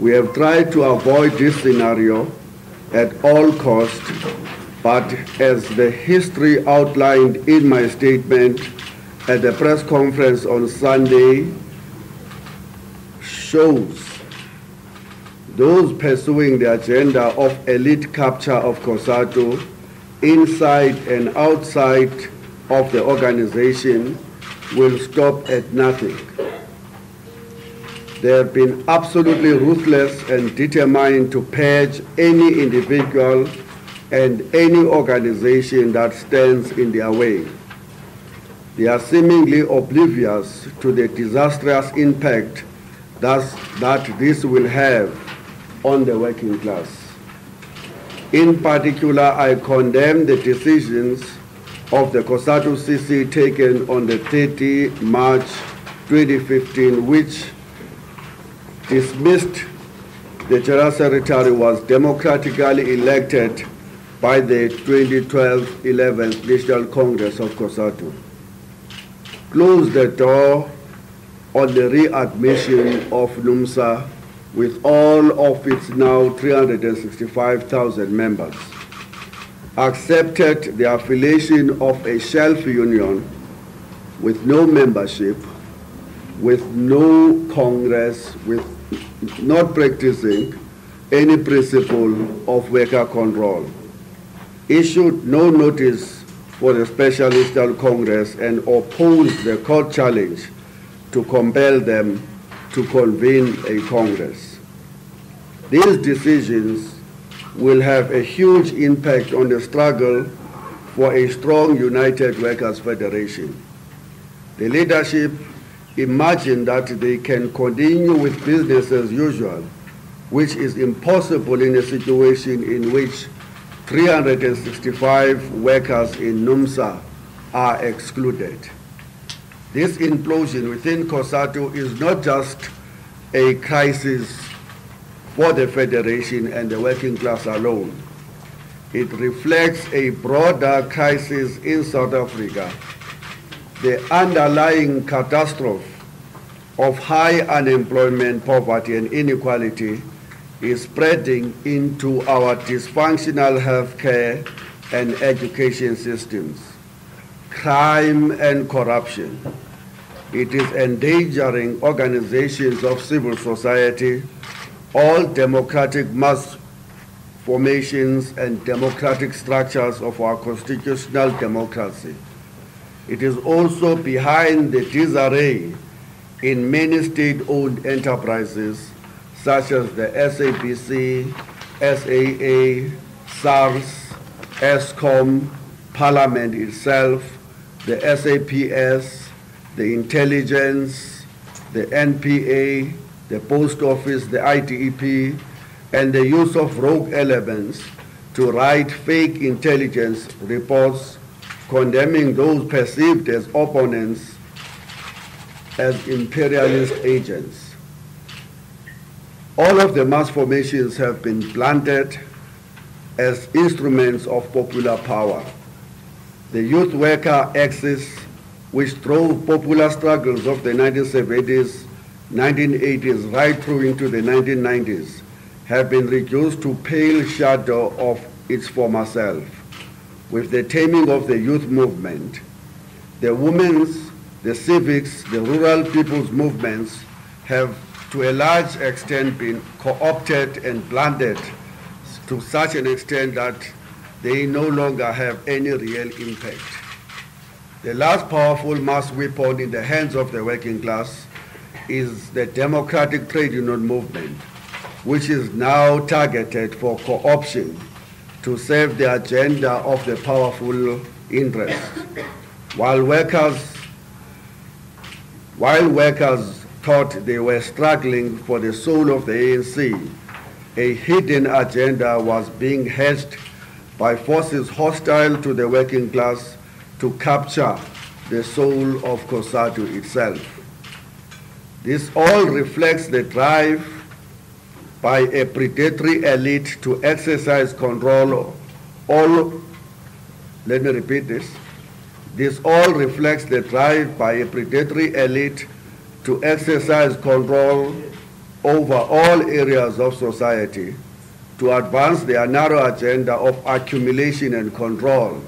We have tried to avoid this scenario at all costs, but as the history outlined in my statement at the press conference on Sunday shows, those pursuing the agenda of elite capture of COSATU inside and outside of the organization will stop at nothing. They have been absolutely ruthless and determined to purge any individual and any organization that stands in their way. They are seemingly oblivious to the disastrous impact that this will have on the working class. In particular, I condemn the decisions of the COSATU CC taken on the 30 March 2015, which dismissed the General Secretary was democratically elected by the 2012 11th National Congress of COSATU. Closed the door on the readmission of NUMSA with all of its now 365,000 members, accepted the affiliation of a shelf union with no membership, with no Congress, with not practicing any principle of worker control, issued no notice for the Special National Congress and opposed the court challenge to compel them to convene a Congress. These decisions will have a huge impact on the struggle for a strong United Workers' Federation. The leadership imagine that they can continue with business as usual, which is impossible in a situation in which 365 workers in NUMSA are excluded. This implosion within COSATU is not just a crisis for the Federation and the working class alone. It reflects a broader crisis in South Africa. The underlying catastrophe of high unemployment, poverty, and inequality is spreading into our dysfunctional healthcare and education systems, crime and corruption. It is endangering organizations of civil society, all democratic mass formations and democratic structures of our constitutional democracy. It is also behind the disarray in many state-owned enterprises such as the SABC, SAA, SARS, ESCOM, Parliament itself, the SAPS, the intelligence, the NPA, the post office, the ITEP, and the use of rogue elements to write fake intelligence reports condemning those perceived as opponents as imperialist agents. All of the mass formations have been planted as instruments of popular power. The youth worker axis, which drove popular struggles of the 1970s, 1980s, right through into the 1990s, have been reduced to pale shadow of its former self. With the taming of the youth movement, the women's, the civics, the rural people's movements have to a large extent been co-opted and blunted to such an extent that they no longer have any real impact. The last powerful mass weapon in the hands of the working class is the democratic trade union movement, which is now targeted for co-option to serve the agenda of the powerful interests. While workers thought they were struggling for the soul of the ANC, a hidden agenda was being hatched by forces hostile to the working class to capture the soul of COSATU itself. This all reflects the drive by a predatory elite to exercise control. Let me repeat this. This all reflects the drive by a predatory elite to exercise control over all areas of society to advance their narrow agenda of accumulation and control.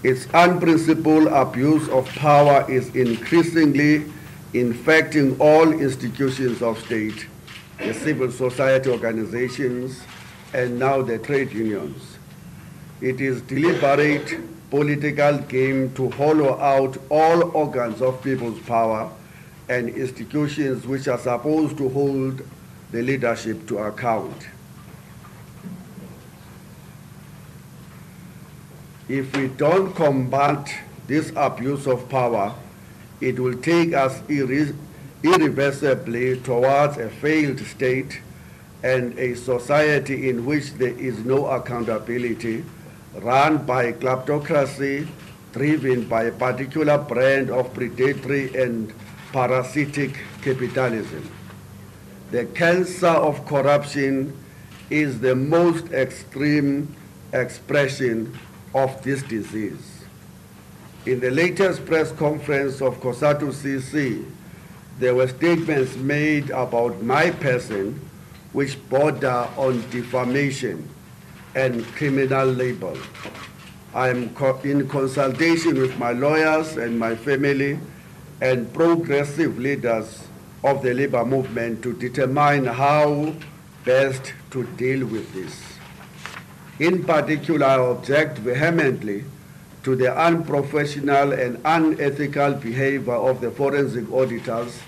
Its unprincipled abuse of power is increasingly infecting all institutions of state, the civil society organizations, and now the trade unions. It is deliberate political game to hollow out all organs of people's power and institutions which are supposed to hold the leadership to account. If we don't combat this abuse of power, it will take us irreversibly towards a failed state and a society in which there is no accountability, run by kleptocracy, driven by a particular brand of predatory and parasitic capitalism. The cancer of corruption is the most extreme expression of this disease. In the latest press conference of COSATU CC, there were statements made about my person which border on defamation and criminal label. I am in consultation with my lawyers and my family and progressive leaders of the labor movement to determine how best to deal with this. In particular, I object vehemently to the unprofessional and unethical behavior of the forensic auditors,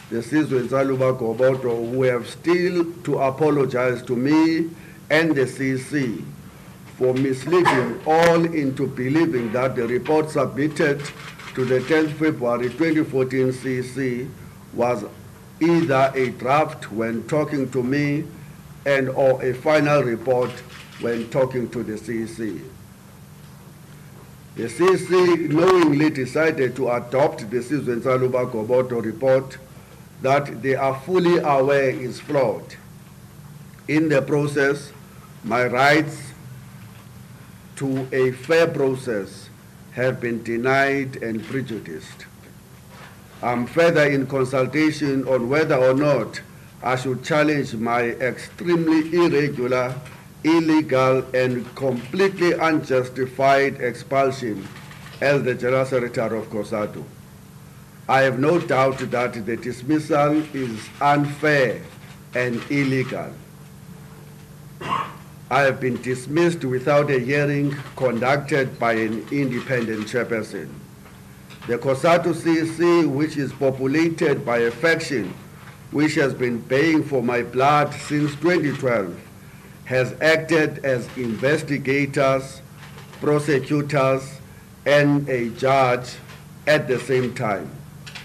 the Sizwe Nsaluba Gobodo, who have still to apologize to me and the CC for misleading all into believing that the report submitted to the 10th February 2014 CC was either a draft when talking to me and or a final report when talking to the CC. The CC knowingly decided to adopt the Sizwe Nsaluba Gobodo report that they are fully aware is flawed. In the process, my rights to a fair process have been denied and prejudiced. I'm further in consultation on whether or not I should challenge my extremely irregular, illegal, and completely unjustified expulsion as the General Secretary of COSATU. I have no doubt that the dismissal is unfair and illegal. I have been dismissed without a hearing conducted by an independent chairperson. The COSATU CC, which is populated by a faction which has been paying for my blood since 2012, has acted as investigators, prosecutors, and a judge at the same time,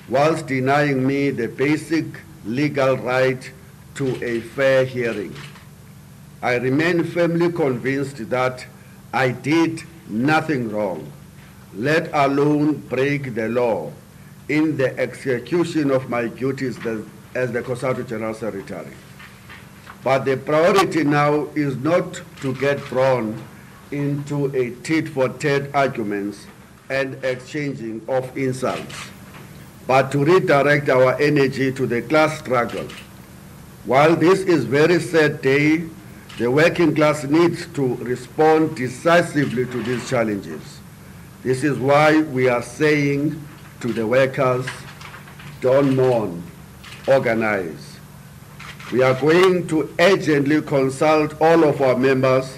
whilst denying me the basic legal right to a fair hearing. I remain firmly convinced that I did nothing wrong, let alone break the law in the execution of my duties as the COSATU General Secretary. But the priority now is not to get drawn into a tit-for-tat arguments and exchanging of insults, but to redirect our energy to the class struggle. While this is a very sad day, the working class needs to respond decisively to these challenges. This is why we are saying to the workers, don't mourn, organize. We are going to urgently consult all of our members,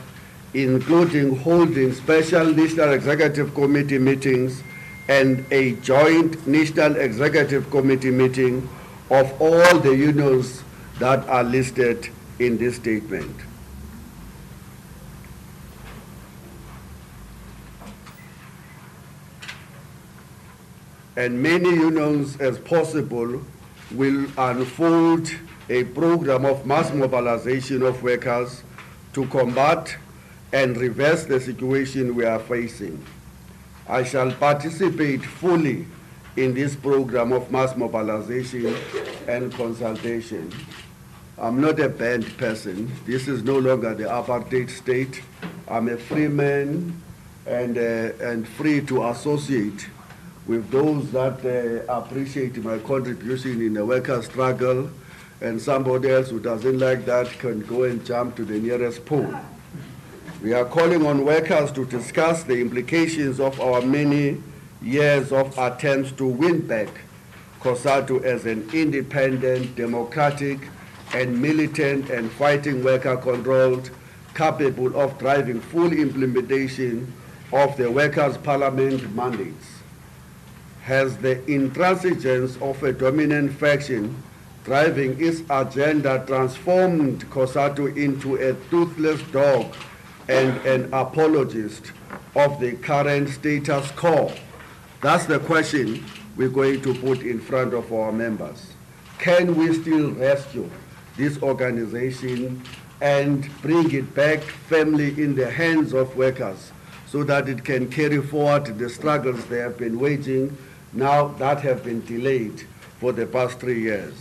including holding special National Executive Committee meetings and a joint National Executive Committee meeting of all the unions that are listed in this statement. And many unions as possible will unfold a program of mass mobilization of workers to combat and reverse the situation we are facing. I shall participate fully in this program of mass mobilization and consultation. I'm not a banned person. This is no longer the apartheid state. I'm a free man and free to associate with those that appreciate my contribution in the workers' struggle and somebody else who doesn't like that can go and jump to the nearest pool. We are calling on workers to discuss the implications of our many years of attempts to win back COSATU as an independent, democratic, and militant and fighting worker-controlled, capable of driving full implementation of the Workers' Parliament mandates. Has the intransigence of a dominant faction driving its agenda transformed COSATU into a toothless dog and an apologist of the current status quo? That's the question we're going to put in front of our members. Can we still rescue this organization and bring it back firmly in the hands of workers so that it can carry forward the struggles they have been waging now that have been delayed for the past 3 years?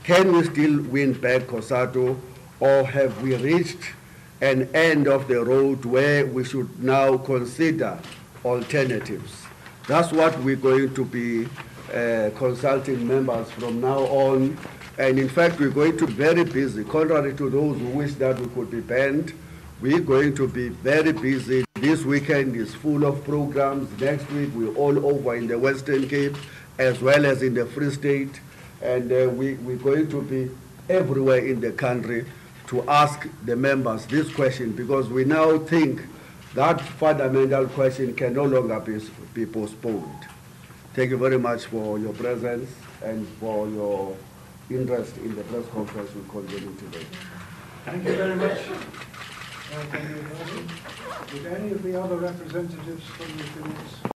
Can we still win back COSATU, or have we reached an end of the road where we should now consider alternatives? That's what we're going to be consulting members from now on. And in fact, we're going to be very busy. Contrary to those who wish that we could be banned, we're going to be very busy. This weekend is full of programs. Next week, we're all over in the Western Cape, as well as in the Free State. And we're going to be everywhere in the country to ask the members this question, because we now think that fundamental question can no longer be postponed. Thank you very much for your presence and for your interest in the press conference we continue today. Thank you very much. Would any of the other representatives from the Finance